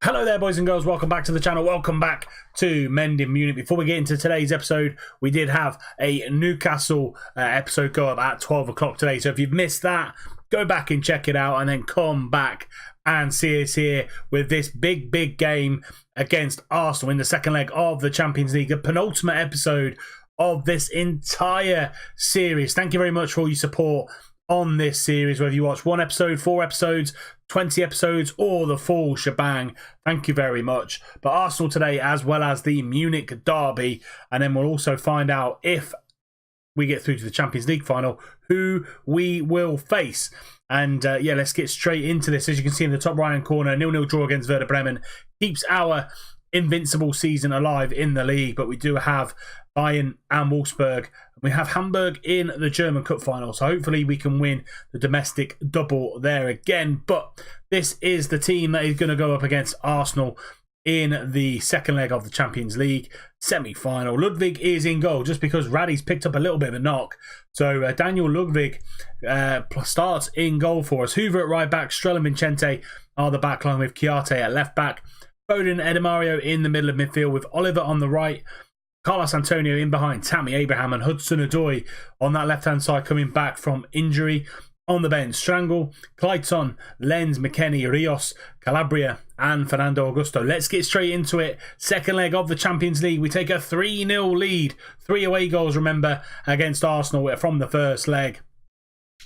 Hello there, boys and girls. Welcome back to the channel. Welcome back to Mending Munich. Before we get into today's episode, we did have a Newcastle episode go up at 12 o'clock today. So if you've missed that, go back and check it out and then come back and see us here with this big game against Arsenal in the second leg of the Champions League, a penultimate episode of this entire series. Thank you very much for all your support on this series, whether you watch one episode, 4 episodes, 20 episodes, or the full shebang. Thank you very much. But Arsenal today, as well as the Munich derby, and then we'll also find out if we get through to the Champions League final, who we will face. And yeah, let's get straight into this. As you can see in the top right-hand corner, 0-0 draw against Werder Bremen keeps our invincible season alive in the league, but we do have Bayern and Wolfsburg. We have Hamburg in the German Cup final, so hopefully we can win the domestic double there again. But this is the team that is going to go up against Arsenal in the second leg of the Champions League semi-final. Ludwig is in goal just because Raddy's picked up a little bit of a knock. So Daniel Ludwig starts in goal for us. Hoover at right back, Strel and Vincente are the back line with Chiarte at left back. Foden and Edemario in the middle of midfield with Oliver on the right. Carlos Antonio in behind Tammy Abraham and Hudson-Odoi on that left-hand side coming back from injury. On the bench, Strangle, Clayton, Lenz, McKennie, Rios, Calabria and Fernando Augusto. Let's get straight into it. Second leg of the Champions League. We take a 3-0 lead. 3 away goals, remember, against Arsenal from the first leg.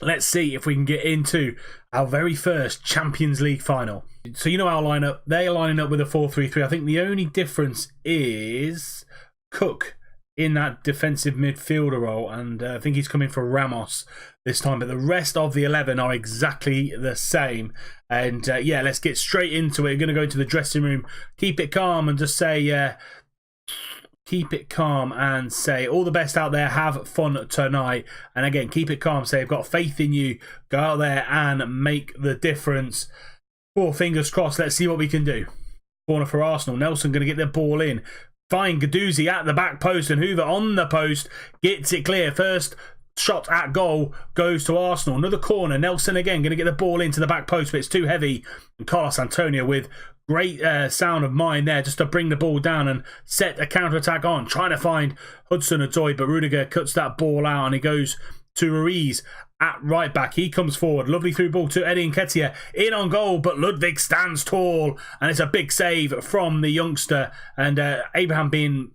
Let's see if we can get into our very first Champions League final. So you know our lineup. They're lining up with a 4-3-3. I think the only difference is Cook in that defensive midfielder role, and I think he's coming for Ramos this time, but the rest of the 11 are exactly the same. And yeah, let's get straight into it. We're going to go into the dressing room, keep it calm and just say keep it calm and say all the best out there, have fun tonight. And again, keep it calm, say I've got faith in you, go out there and make the difference. Oh, fingers crossed, let's see what we can do. Corner for Arsenal, Nelson going to get the ball in. Fine, Guendouzi at the back post and Hoover on the post gets it clear. First shot at goal goes to Arsenal. Another corner, Nelson again going to get the ball into the back post, but it's too heavy. And Carlos Antonio with great sound of mind there just to bring the ball down and set a counter-attack on. Trying to find Hudson-Odoi, but Rudiger cuts that ball out and he goes to Ruiz at right back. He comes forward. Lovely through ball to Eddie Nketiah. In on goal, but Ludwig stands tall. And it's a big save from the youngster. And Abraham being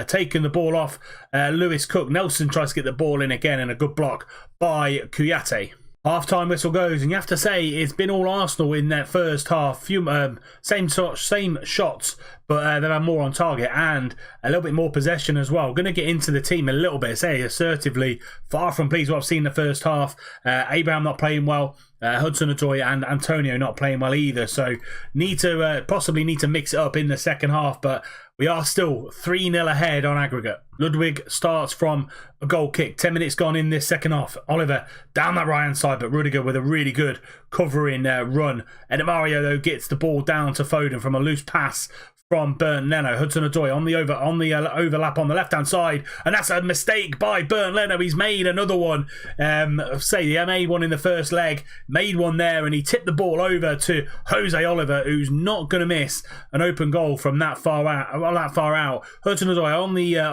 taken the ball off Lewis Cook. Nelson tries to get the ball in again and a good block by Chiarte. Half-time whistle goes, and you have to say it's been all Arsenal in that first half. Same shots, but they've had more on target and a little bit more possession as well. Going to get into the team a little bit, say assertively. Far from pleased with what I've seen in the first half. Abraham not playing well. Hudson-Odoi and Antonio not playing well either. So possibly need to mix it up in the second half, but we are still 3-0 ahead on aggregate. Ludwig starts from a goal kick. 10 minutes gone in this second half. Oliver down that right-hand side, but Rudiger with a really good covering run. Edemario, though, gets the ball down to Foden from a loose pass from Bernd Leno. Hudson-Odoi on the overlap on the left-hand side. And that's a mistake by Bernd Leno. He's made another one. He made one in the first leg. Made one there. And he tipped the ball over to Jose Oliver, who's not going to miss an open goal from that far out. Hudson-Odoi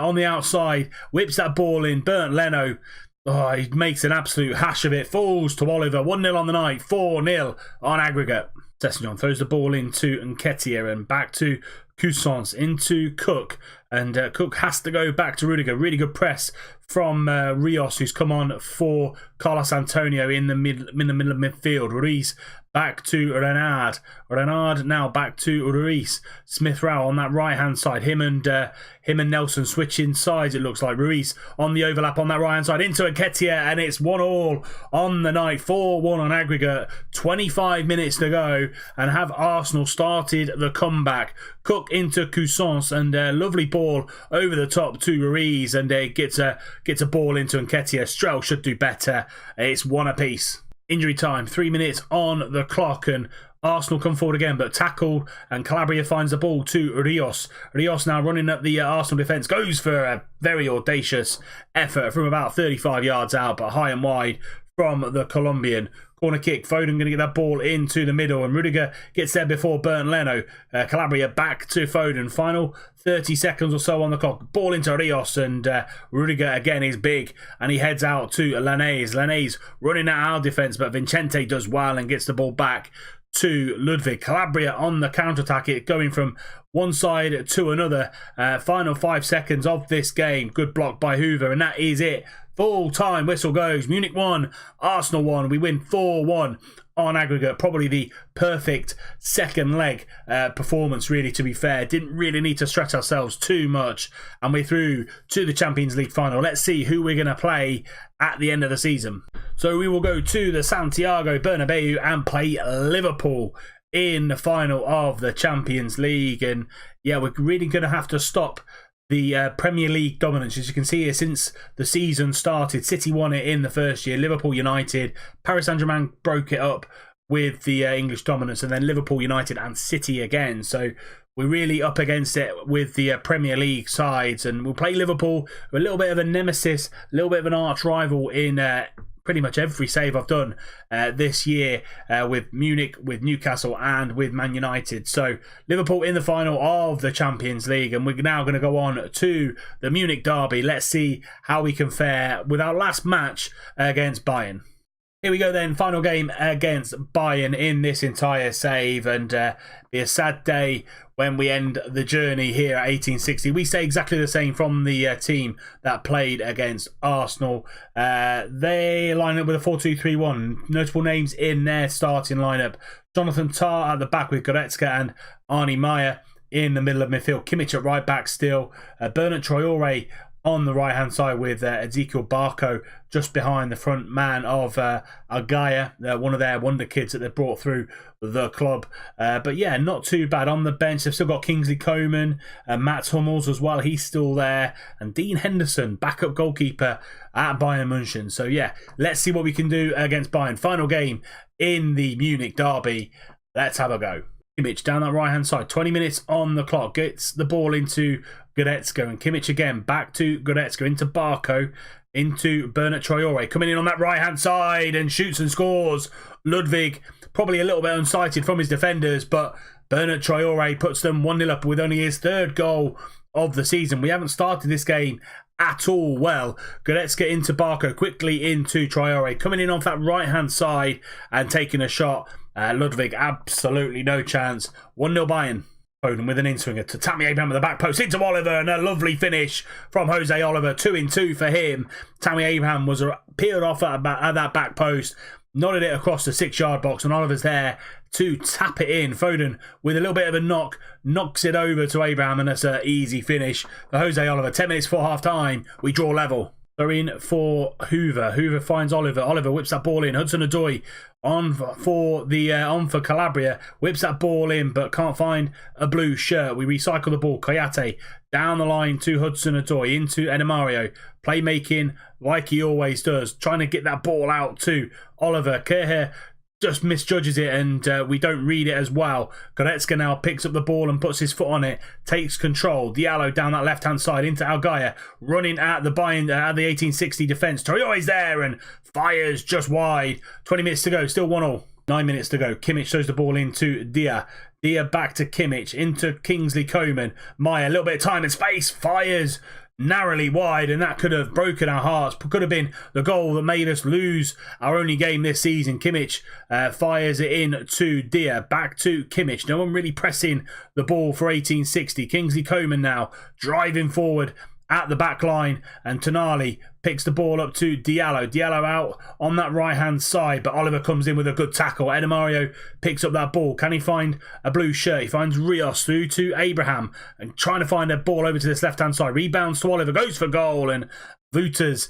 on the outside. Whips that ball in. Bernd Leno. Oh, he makes an absolute hash of it. Falls to Oliver. 1-0 on the night. 4-0 on aggregate. Sessegnon throws the ball into Nketiah and back to Cousins into Cook. And Cook has to go back to Rudiger. Really good press from Rios, who's come on for Carlos Antonio in the middle of midfield. Ruiz back to Renard. Renard now back to Ruiz. Smith-Rowe on that right-hand side. Him and Nelson switching sides, it looks like. Ruiz on the overlap on that right-hand side into Nketiah, and it's 1-1 on the night. 4-1 on aggregate. 25 minutes to go, and have Arsenal started the comeback. Cook into Cousins, and lovely ball over the top to Ruiz, and gets a ball into Nketiah. Strel should do better. It's 1 apiece. Injury time, 3 minutes on the clock, and Arsenal come forward again, but tackled, and Calabria finds the ball to Rios. Rios now running at the Arsenal defence, goes for a very audacious effort from about 35 yards out, but high and wide from the Colombian. Corner kick, Foden going to get that ball into the middle, and Rudiger gets there before Bernd Leno. Calabria back to Foden. Final 30 seconds or so on the clock. Ball into Rios, and Rudiger again is big, and he heads out to Lainez. Lainez running at our defence, but Vicente does well and gets the ball back to Ludwig. Calabria on the counter-attack, it going from one side to another. Final 5 seconds of this game. Good block by Hoover, and that is it. Full time whistle goes. Munich 1, Arsenal 1. We win 4-1 on aggregate. Probably the perfect second leg performance, really, to be fair. Didn't really need to stretch ourselves too much, and we're through to the Champions League final. Let's see who we're going to play at the end of the season. So we will go to the Santiago Bernabeu and play Liverpool in the final of the Champions League. And yeah, we're really going to have to stop the Premier League dominance. As you can see here, since the season started, City won it in the first year, Liverpool, United, Paris Saint-Germain broke it up with the English dominance, and then Liverpool, United and City again. So we're really up against it with the Premier League sides, and we'll play Liverpool, a little bit of a nemesis, a little bit of an arch rival in pretty much every save I've done this year with Munich, with Newcastle and with Man United. So Liverpool in the final of the Champions League, and we're now going to go on to the Munich derby. Let's see how we can fare with our last match against Bayern. Here we go then, final game against Bayern in this entire save, and be a sad day when we end the journey here at 1860. We stay exactly the same from the team that played against Arsenal. They line up with a 4-2-3-1. Notable names in their starting lineup: Jonathan Tah at the back with Goretzka and Arnie Meyer in the middle of midfield. Kimmich at right back still. Bernard Traore on the right hand side with Ezekiel Barco just behind the front man of Agaya, one of their wonder kids that they brought through the club. But yeah, not too bad. On the bench, they've still got Kingsley Coman, Mats Hummels as well, he's still there, and Dean Henderson, backup goalkeeper at Bayern Munich. So yeah, let's see what we can do against Bayern. Final game in the Munich derby. Let's have a go. Kimmich down that right hand side, 20 minutes on the clock, gets the ball into Goretzka, and Kimmich again back to Goretzka, into Barco, into Bernard Traore, coming in on that right hand side and shoots and scores. Ludwig probably a little bit unsighted from his defenders, but Bernard Traore puts them 1-0 up with only his third goal of the season. We haven't started this game at all well. Goretzka into Barco, quickly into Traore, coming in off that right hand side and taking a shot. Ludwig, absolutely no chance. 1-0 Bayern. Foden with an in-swinger to Tammy Abraham at the back post, into Oliver, and a lovely finish from Jose Oliver. 2-2 for him. Tammy Abraham was peeled off at that back post, nodded it across the 6-yard box, and Oliver's there to tap it in. Foden with a little bit of a knock, knocks it over to Abraham, and that's an easy finish for Jose Oliver. 10 minutes before half time, we draw level. They're in for Hoover. Hoover finds Oliver. Oliver whips that ball in. Hudson-Odoi on for Calabria. Whips that ball in, but can't find a blue shirt. We recycle the ball. Kayate down the line to Hudson-Odoi, into Edemario. Playmaking like he always does. Trying to get that ball out to Oliver. Kerher just misjudges it, and we don't read it as well. Goretzka now picks up the ball and puts his foot on it, takes control. Diallo down that left-hand side into Algaya, running at the Bayern, at the 1860 defence. Torio's there and fires just wide. 20 minutes to go, still 1-1. 9 minutes to go. Kimmich throws the ball into Dia. Dia back to Kimmich, into Kingsley Coman. Meyer, a little bit of time and space, fires narrowly wide, and that could have broken our hearts. Could have been the goal that made us lose our only game this season. Kimmich fires it in to Dia, back to Kimmich. No one really pressing the ball for 1860. Kingsley Coman now driving forward at the back line, and Tonali picks the ball up to Diallo. Diallo out on that right hand side, but Oliver comes in with a good tackle. Edemario picks up that ball. Can he find a blue shirt? He finds Rios through to Abraham, and trying to find a ball over to this left hand side. Rebounds to Oliver, goes for goal, and Wouters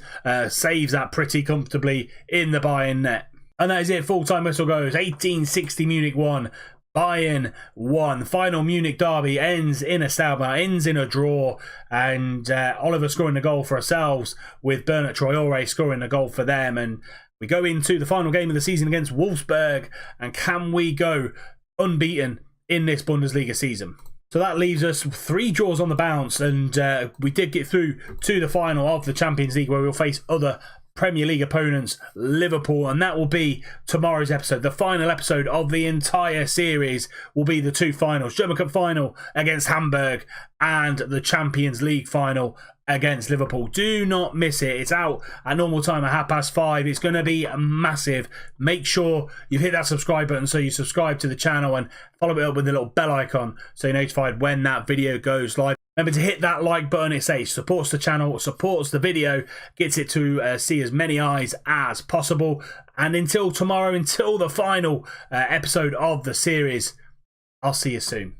saves that pretty comfortably in the Bayern net. And that is it. Full time whistle goes. 1860 Munich 1. Bayern 1. Final Munich derby ends in a stalemate, ends in a draw, and Oliver scoring the goal for ourselves, with Bernard Traore scoring the goal for them. And we go into the final game of the season against Wolfsburg, and can we go unbeaten in this Bundesliga season? So that leaves us 3 draws on the bounce, and we did get through to the final of the Champions League, where we'll face other Premier League opponents, Liverpool, and that will be tomorrow's episode. The final episode of the entire series will be the two finals, German Cup final against Hamburg and the Champions League final against Liverpool. Do not miss it. It's out at normal time at 5:30. It's going to be massive. Make sure you hit that subscribe button so you subscribe to the channel and follow it up with the little bell icon so you're notified when that video goes live. Remember to hit that like button. It says supports the channel, supports the video, gets it to see as many eyes as possible. And until tomorrow, until the final episode of the series, I'll see you soon.